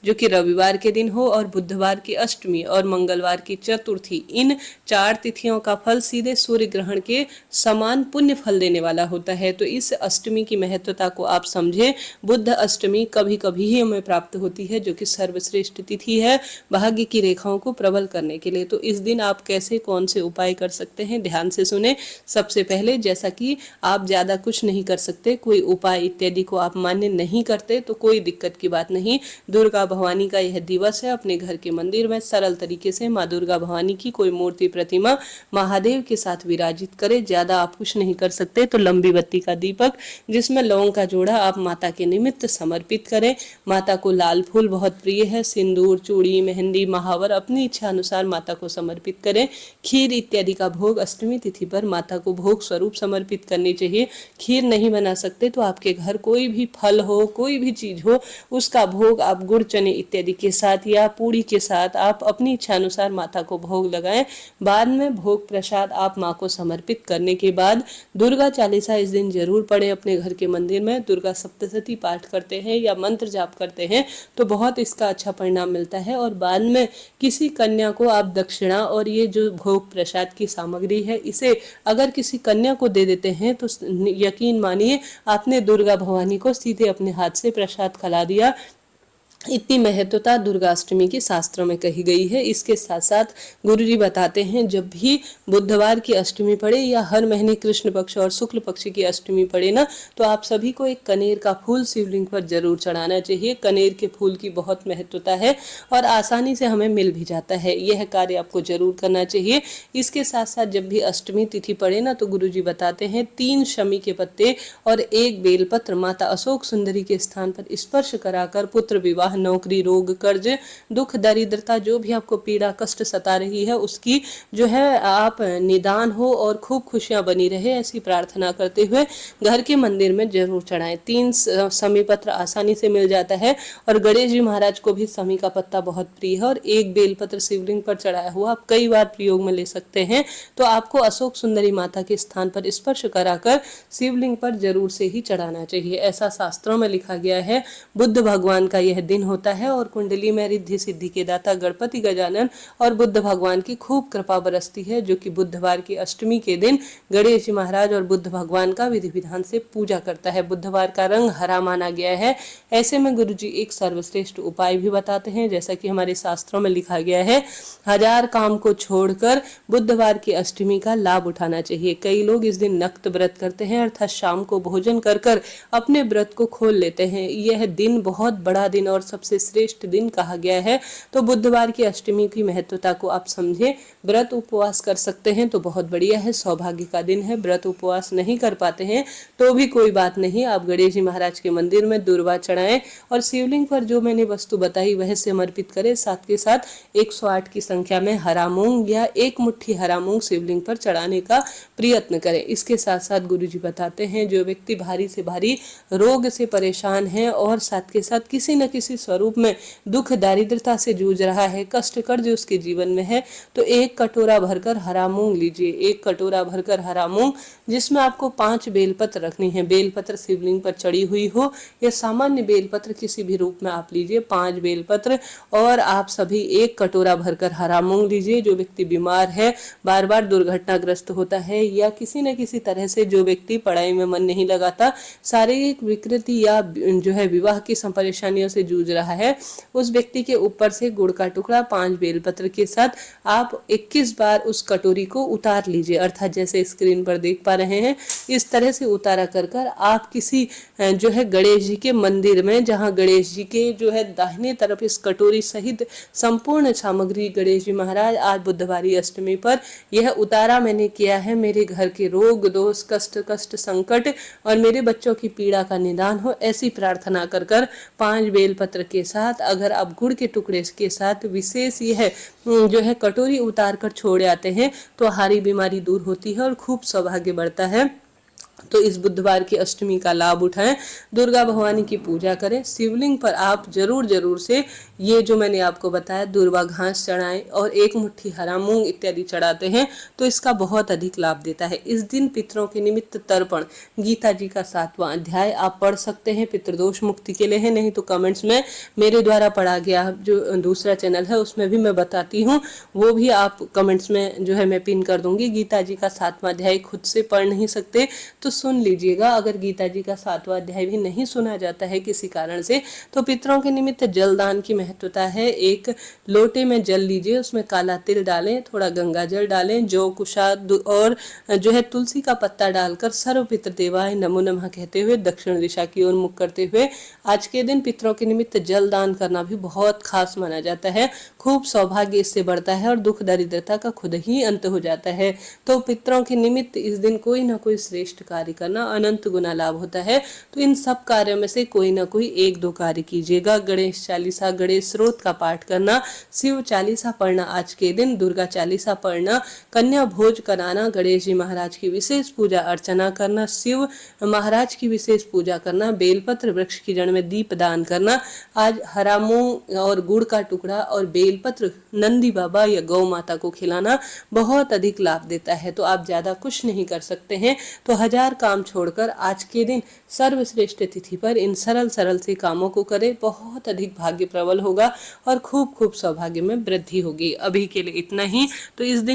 जो कि रविवार के दिन हो और बुधवार की अष्टमी और मंगलवार की चतुर्थी, इन 4 तिथियों का फल सीधे सूर्य ग्रहण के समान पुण्य फल देने वाला होता है। तो इस अष्टमी की महत्वता को आप समझे। बुद्ध अष्टमी कभी कभी ही हमें प्राप्त होती है, जो कि सर्वश्रेष्ठ तिथि है भाग्य की रेखाओं को प्रबल करने के लिए। तो इस दिन आप कैसे कौन से उपाय कर सकते हैं, ध्यान से सुने। सबसे पहले, जैसा कि आप ज्यादा कुछ नहीं कर सकते, कोई उपाय इत्यादि को आप मान्य नहीं करते, तो कोई दिक्कत की बात नहीं। दुर्गा भवानी का यह दिवस है। अपने घर के मंदिर में सरल तरीके से माँ दुर्गा भवानी की कोई मूर्ति, प्रतिमा महादेव के साथ विराजित करें। ज्यादा आप कुछ नहीं कर सकते तो लंबी बत्ती का दीपक जिसमें लौंग का जोड़ा आप माता के निमित्त समर्पित करें। माता को लाल फूल बहुत प्रिय है। सिंदूर, चूड़ी, मेहंदी, महावर अपनी इच्छा अनुसार माता को समर्पित करें। खीर इत्यादि का भोग अष्टमी तिथि पर माता को भोग स्वरूप समर्पित करनी चाहिए। खीर नहीं बना सकते तो आपके घर कोई भी फल हो, कोई भी चीज हो, उसका भोग आप गुड़, चने इत्यादि के साथ या पूड़ी के साथ आप अपनी इच्छा अनुसार माता को भोग लगाएं। बाद में भोग प्रसाद आप माँ को समर्पित करने के बाद दुर्गा चालीसा इस दिन जरूर पढ़े। अपने घर के मंदिर में दुर्गा सप्तशती पाठ करते हैं या मंत्र जाप करते हैं तो बहुत इसका अच्छा परिणाम मिलता है। और बाद में किसी कन्या को आप दक्षिणा और ये जो भोग प्रसाद की सामग्री है, इसे अगर किसी कन्या को दे देते हैं तो यकीन मानिए आपने दुर्गा भवानी को सीधे अपने हाथ से प्रसाद खिला दिया। इतनी महत्वता दुर्गाष्टमी की शास्त्रों में कही गई है। इसके साथ साथ गुरुजी बताते हैं, जब भी बुधवार की अष्टमी पड़े या हर महीने कृष्ण पक्ष और शुक्ल पक्ष की अष्टमी पड़े ना, तो आप सभी को एक कनेर का फूल शिवलिंग पर जरूर चढ़ाना चाहिए। कनेर के फूल की बहुत महत्वता है और आसानी से हमें मिल भी जाता है। यह कार्य आपको जरूर करना चाहिए। इसके साथ साथ जब भी अष्टमी तिथि पड़े ना, तो गुरुजी बताते हैं 3 शमी के पत्ते और 1 बेलपत्र माता अशोक सुंदरी के स्थान पर स्पर्श कराकर पुत्र विवाह, नौकरी, रोग, कर्ज, दुख, दरिद्रता, जो भी आपको पीड़ा कष्ट सता रही है उसकी जो है आप निदान हो और खूब खुशियां बनी रहे, ऐसी प्रार्थना करते हुए घर के मंदिर में जरूर चढ़ाएं। 3 शमी पत्र आसानी से मिल जाता है और गणेश जी महाराज को भी शमी का पत्ता बहुत प्रिय है और 1 बेलपत्र शिवलिंग पर चढ़ाया हुआ आप कई बार प्रयोग में ले सकते हैं। तो आपको अशोक सुंदरी माता के स्थान पर स्पर्श कराकर शिवलिंग पर जरूर से ही चढ़ाना चाहिए, ऐसा शास्त्रों में लिखा गया है। बुद्ध भगवान का यह दिन होता है और कुंडली में रिद्धि सिद्धि के दाता गणपति गजानन और बुद्ध भगवान की खूब कृपा बरसती है, जो कि बुधवार की अष्टमी के दिन गणेश जी महाराज और बुद्ध भगवान का विधि विधान से पूजा करता है। बुधवार का रंग हरा माना गया है। ऐसे में गुरुजी एक सर्वश्रेष्ठ उपाय भी बताते हैं, जैसा कि हमारे शास्त्रों में लिखा गया है, 1000 काम को छोड़कर बुधवार की अष्टमी का लाभ उठाना चाहिए। कई लोग इस दिन नक्त व्रत करते हैं, अर्थात शाम को भोजन कर कर अपने व्रत को खोल लेते हैं। यह दिन बहुत बड़ा दिन और सबसे श्रेष्ठ दिन कहा गया है। तो बुधवार की अष्टमी की महत्वता को आप समझे। व्रत उपवास कर सकते हैं तो बहुत बढ़िया है, सौभाग्य का दिन है। व्रत उपवास नहीं कर पाते हैं तो भी कोई बात नहीं, आप गणेश जी महाराज के मंदिर में दुर्वा चढ़ाएं और शिवलिंग पर जो मैंने वस्तु बताई वह समर्पित करें। साथ के साथ 108 की संख्या में हरा मूंग या 1 मुट्ठी हरा मूंग शिवलिंग पर चढ़ाने का प्रयत्न करें। इसके साथ साथ गुरुजी बताते हैं, जो व्यक्ति भारी से भारी रोग से परेशान है और साथ के साथ किसी न किसी स्वरूप में दुख दारिद्रता से जूझ रहा है, कष्ट कर्ज उसके जीवन में है, तो 1 कटोरा भरकर हरा मूंग लीजिए। 1 कटोरा भरकर हरा मूंग, जिसमें आपको 5 बेलपत्र रखनी है। बेलपत्र शिवलिंग पर चढ़ी हुई हो या सामान्य बेलपत्र किसी भी रूप में आप लीजिए, 5 बेलपत्र, और आप सभी 1 कटोरा भरकर हरा मूंग लीजिए। जो व्यक्ति बीमार है, बार बार दुर्घटनाग्रस्त होता है, या किसी न किसी तरह से जो व्यक्ति पढ़ाई में मन नहीं लगाता, शारीरिक विकृति या जो है विवाह की परेशानियों से जूझ रहा है, उस व्यक्ति के ऊपर से गुड़ का टुकड़ा 5 बेलपत्र के साथ आप 21 बार उस कटोरी को उतार लीजिए, अर्थात जैसे स्क्रीन पर देख पा रहे हैं इस तरह से उतारा कर कर आप किसी जो है गणेश जी के मंदिर में, जहां गणेश जी के जो है दाहिने तरफ इस कटोरी सहित संपूर्ण सामग्री गणेश जी महाराज आज बुधवारी अष्टमी पर यह उतारा मैंने किया है, मेरे घर के रोग दोष कष्ट संकट और मेरे बच्चों की पीड़ा का निदान हो, ऐसी प्रार्थना कर कर 5 बेलपत्र के साथ अगर आप गुड़ के टुकड़े के साथ विशेष यह जो है कटोरी उतार कर छोड़ आते हैं तो हारी बीमारी दूर होती है और खूब सौभाग्य बढ़ता है। तो इस बुधवार की अष्टमी का लाभ उठाएं, दुर्गा भवानी की पूजा करें, शिवलिंग पर आप जरूर से ये जो मैंने आपको बताया दूर्वा घास चढ़ाएं और एक मुट्ठी हरा मूंग इत्यादि चढ़ाते हैं तो इसका बहुत अधिक लाभ देता है। इस दिन पितरों के निमित्त तर्पण गीता जी का 7वां अध्याय आप पढ़ सकते हैं, पितृदोष मुक्ति के लिए है, नहीं तो कमेंट्स में मेरे द्वारा पढ़ा गया जो दूसरा चैनल है उसमें भी मैं बताती हूँ, वो भी आप कमेंट्स में जो है मैं पिन कर दूंगी। गीता जी का 7वां अध्याय खुद से पढ़ नहीं सकते तो सुन लीजिएगा। अगर गीता जी का 7वां अध्याय भी नहीं सुना जाता है किसी कारण से तो पितरों के निमित्त जलदान की महत्वता है। एक लोटे में जल लीजिए, उसमें काला तिल डालें, थोड़ा गंगा जल डालें, जौ कुशा और जो है तुलसी का पत्ता डालकर सर्व पितृ देवाय नमो नमः कहते हुए दक्षिण दिशा की ओर मुख करते हुए आज के दिन पितरों के निमित्त जल दान करना भी बहुत खास माना जाता है। खूब सौभाग्य इससे बढ़ता है और दुख दरिद्रता का खुद ही अंत हो जाता है। तो पितरों के निमित्त इस दिन कोई ना कोई श्रेष्ठ कार्य करना अनंत गुना लाभ होता है। तो इन सब कार्यों में से कोई ना कोई 1-2 कार्य कीजिएगा। गणेश चालीसा, गणेश स्रोत का पाठ करना, शिव चालीसा पढ़ना आज के दिन, दुर्गा चालीसा पढ़ना, कन्या भोज कराना, गणेश जी महाराज की विशेष पूजा अर्चना करना, शिव महाराज की विशेष पूजा करना, बेलपत्र वृक्ष की जड़ में दीप दान करना, आज हरा मूंग और गुड़ का टुकड़ा और बेलपत्र नंदी बाबा या गौ माता को खिलाना बहुत अधिक लाभ देता है। तो आप ज्यादा कुछ नहीं कर सकते हैं तो 1000 काम छोड़कर आज के दिन सर्वश्रेष्ठ तिथि पर इन सरल से कामों को करें, बहुत अधिक भाग्य प्रबल होगा और खूब सौभाग्य में वृद्धि होगी। अभी के लिए इतना ही। तो इस दिन